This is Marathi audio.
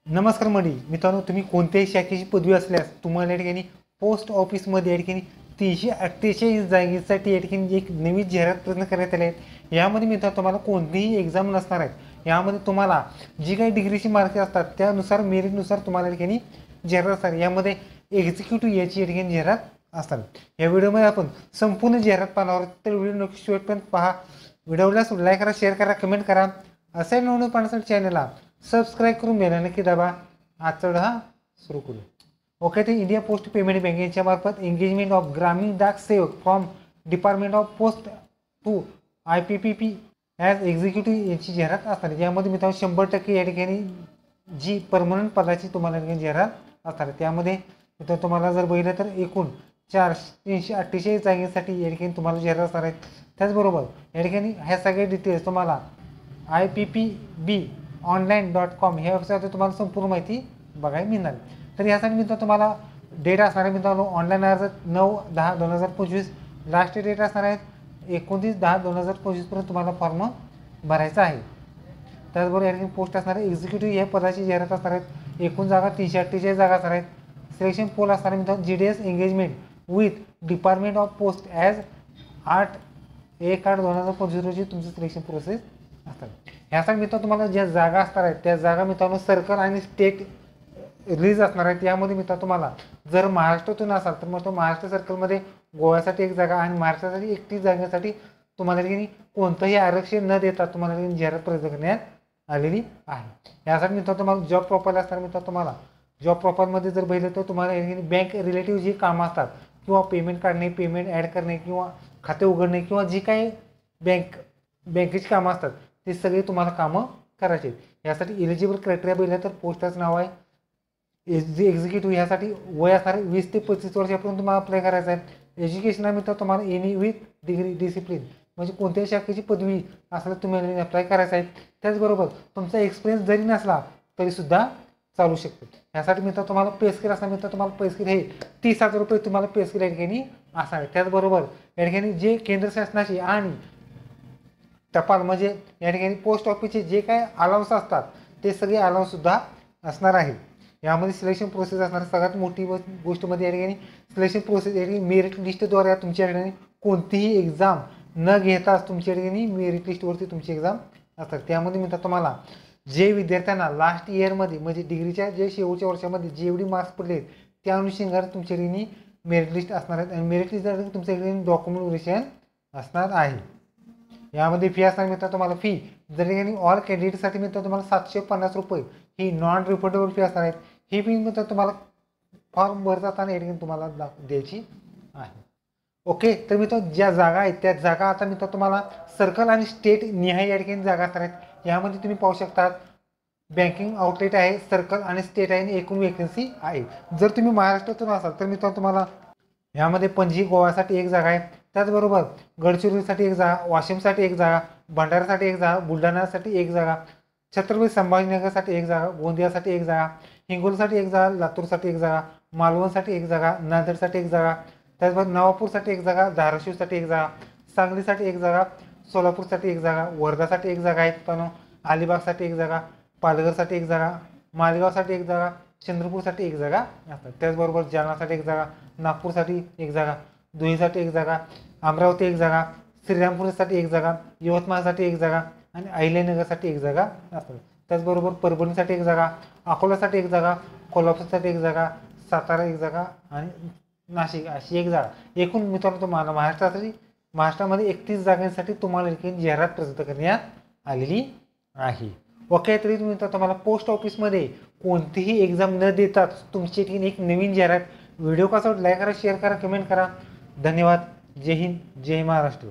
नमस्कार मित्रांनो, तुम्ही कोणत्याही शाखेची पदवी असल्यास तुम्हाला या ठिकाणी पोस्ट ऑफिसमध्ये या ठिकाणी 348 जागेसाठी या ठिकाणी एक नवीन जाहिरात प्रयत्न करण्यात आले आहेत। यामध्ये मित्रांनो तुम्हाला कोणतीही एक्झाम नसणार आहेत। यामध्ये तुम्हाला जी काही डिग्रीची मार्क असतात त्यानुसार मेरिटनुसार तुम्हाला या ठिकाणी जाहिरात असतात। यामध्ये एक्झिक्युटिव्ह याची या ठिकाणी जाहिरात असतात। या व्हिडिओमध्ये आपण संपूर्ण जाहिरात पाहणार आहोत, तर व्हिडिओ नक्की शेवटपर्यंत पहा। व्हिडिओला लाईक करा, शेअर करा, कमेंट करा। असे नवीन पाहण्यासाठी चॅनलला सबस्क्राईब करून बेल नक्की दाबा। आजचा हा सुरू करू। ओके, ते इंडिया पोस्ट पेमेंट बँक यांच्या मार्फत एंगेजमेंट ऑफ ग्रामीण डाक सेवक from department of post to IPPP as executive याची जाहिरात असणार। यामध्ये मित्रांनो 100% या ठिकाणी जी परमनंट पदाची तुम्हाला या ठिकाणी जाहिरात असणार। त्यामध्ये मित्रांनो तुम्हाला जर बघितलं तर एकूण 348 जागेसाठी या ठिकाणी तुम्हाला जाहिरात असणार आहेत। त्याचबरोबर या ठिकाणी ह्या सगळ्या डिटेल्स तुम्हाला IPPBonline.com ह्या वेबसाईटवर तुम्हाला संपूर्ण माहिती बघायला मिळणार। तर यासाठी मित्रांनो तुम्हाला डेट असणार आहे मित्रांनो, ऑनलाईन अर्ज 9/10/2025 लास्ट डेट असणार आहे 29/10/2025 पर्यंत तुम्हाला फॉर्म भरायचा आहे। त्याचबरोबर या ठिकाणी पोस्ट असणार आहे एक्झिक्युटिव्ह या पदाची जाहिरात असणार आहेत। एकूण जागा 348 जागा असणार आहेत। सिलेक्शन पोल असणार आहे मित्रांनो GDS engagement with department of post as 8/1/2025 रोजी तुमचं सिलेक्शन प्रोसेस असतात। ह्यासाठी मित्रांनो तुम्हाला ज्या जागा असणार आहेत त्या जागा मित्रांनो सर्कल आणि स्टेट रिलीज असणार आहेत। यामध्ये मित्रांनो तुम्हाला जर महाराष्ट्रातून असाल तर मग तो महाराष्ट्र सर्कलमध्ये गोव्यासाठी एक जागा आणि महाराष्ट्रासाठी 31 जागेसाठी तुम्हाला ठिकाणी कोणतंही आरक्षण न देता तुम्हाला जाहिरात प्रसिद्ध करण्यात आलेली आहे। यासाठी मित्रांनो तुम्हाला जॉब प्रोफाईल असणार। मित्रांनो तुम्हाला जॉब प्रोफाईलमध्ये जर बघितलं तर तुम्हाला बँक रिलेटिव्ह जी कामं असतात किंवा पेमेंट काढणे, पेमेंट ॲड करणे किंवा खाते उघडणे किंवा जी काही बँकेची कामं असतात ते सगळे तुम्हाला कामं करायचे आहेत। यासाठी एलिजिबल क्रायटेरिया बघितलं तर पोस्टाचं नाव आहे एक्झिक्युटिव्ह, ह्यासाठी वय असणार 20 ते 25 वर्षापर्यंत तुम्हाला अप्लाय करायचं आहे। एज्युकेशन मित्र तुम्हाला एनी विथ डिग्री डिसिप्लिन म्हणजे कोणत्याही शाखेची पदवी असल्यास तुम्ही अप्लाय करायचं आहे। त्याचबरोबर तुमचा एक्सपिरियन्स जरी नसला तरीसुद्धा चालू शकतो। यासाठी मित्र तुम्हाला पे स्केल असणार। मित्र तुम्हाला पे स्केल हे 30,000 रुपये तुम्हाला पे स्केल या ठिकाणी असणार आहे। त्याचबरोबर या ठिकाणी जे केंद्र शासनाची आणि टपाल म्हणजे या ठिकाणी पोस्ट ऑफिसचे जे काही अलाउन्स असतात ते सगळे अलाउन्ससुद्धा असणार आहे। यामध्ये सिलेक्शन प्रोसेस असणार। सगळ्यात मोठी गोष्टमध्ये या ठिकाणी सिलेक्शन प्रोसेस या ठिकाणी मेरिट लिस्टद्वारे तुमच्या ठिकाणी कोणतीही एक्झाम न घेताच तुमच्या ठिकाणी मेरिट लिस्टवरती तुमची एक्झाम असतात। त्यामध्ये मित्र तुम्हाला जे विद्यार्थ्यांना लास्ट इयरमध्ये म्हणजे डिग्रीच्या जे शेवटच्या वर्षामध्ये जेवढी मार्क्स पडले त्या अनुषंगाने तुमच्या ठिकाणी मेरिट लिस्ट असणार आहेत आणि मेरिट लिस्ट तुमच्या ठिकाणी डॉक्युमेंट व्हेरिफिकेशन असणार आहे। यामध्ये फी असणार मित्र तुम्हाला फी जर ठिकाणी ऑल कॅन्डिडेटसाठी मित्र तुम्हाला 750 रुपये ही नॉन रिफंडेबल फी असणार आहेत। ही फी मित्र तुम्हाला फॉर्म भरत असताना या ठिकाणी तुम्हाला द्यायची आहे। ओके, तर मित्र ज्या जागा आहेत त्या जागा आता मित्र तुम्हाला सर्कल आणि स्टेट निहाय या ठिकाणी जागा असणार आहेत। यामध्ये तुम्ही पाहू शकता बँकिंग आउटलेट आहे, सर्कल आणि स्टेट आहे आणि एकूण वेकन्सी आहे। जर तुम्ही महाराष्ट्रातून असाल तर मित्र तुम्हाला यामध्ये पणजी गोव्यासाठी एक जागा आहे। त्याचबरोबर गडचिरोलीसाठी एक जागा, वाशिमसाठी एक जागा, भंडारासाठी एक जागा, बुलढाण्यासाठी एक जागा, छत्रपती संभाजीनगरसाठी एक जागा, गोंदियासाठी एक जागा, हिंगोलीसाठी एक जागा, लातूरसाठी एक जागा, मालवणसाठी एक जागा, नांदेडसाठी एक जागा, त्याचबरोबर नवापूरसाठी एक जागा, धाराशिवसाठी एक जागा, सांगलीसाठी एक जागा, सोलापूरसाठी एक जागा, वर्धासाठी एक जागा आहे पण अलिबागसाठी एक जागा, पालघरसाठी एक जागा, मालेगावसाठी एक जागा, चंद्रपूरसाठी एक जागा असतात। त्याचबरोबर जालनासाठी एक जागा, नागपूरसाठी एक जागा, धुळेसाठी एक जागा, अमरावती एक जागा, श्रीरामपूरसाठी एक जागा, यवतमाळसाठी एक जागा आणि अहिल्यानगरसाठी एक जागा असतात। त्याचबरोबर परभणीसाठी एक जागा, अकोलासाठी एक जागा, कोल्हापूरसाठी एक जागा, सातारा एक जागा आणि नाशिक अशी एक जागा। एकूण मित्रांनो तुम्हाला महाराष्ट्रामध्ये 31 जागांसाठी तुम्हाला एकूण जाहिरात प्रसिद्ध करण्यात आलेली आहे। ओके, तरी तुम्हाला पोस्ट ऑफिसमध्ये कोणतीही एक्झाम न देताच तुमची एक नवीन जाहिरात। व्हिडिओ कसा वाटला लाईक करा, शेअर करा, कमेंट करा। धन्यवाद। जय हिंद, जय महाराष्ट्र।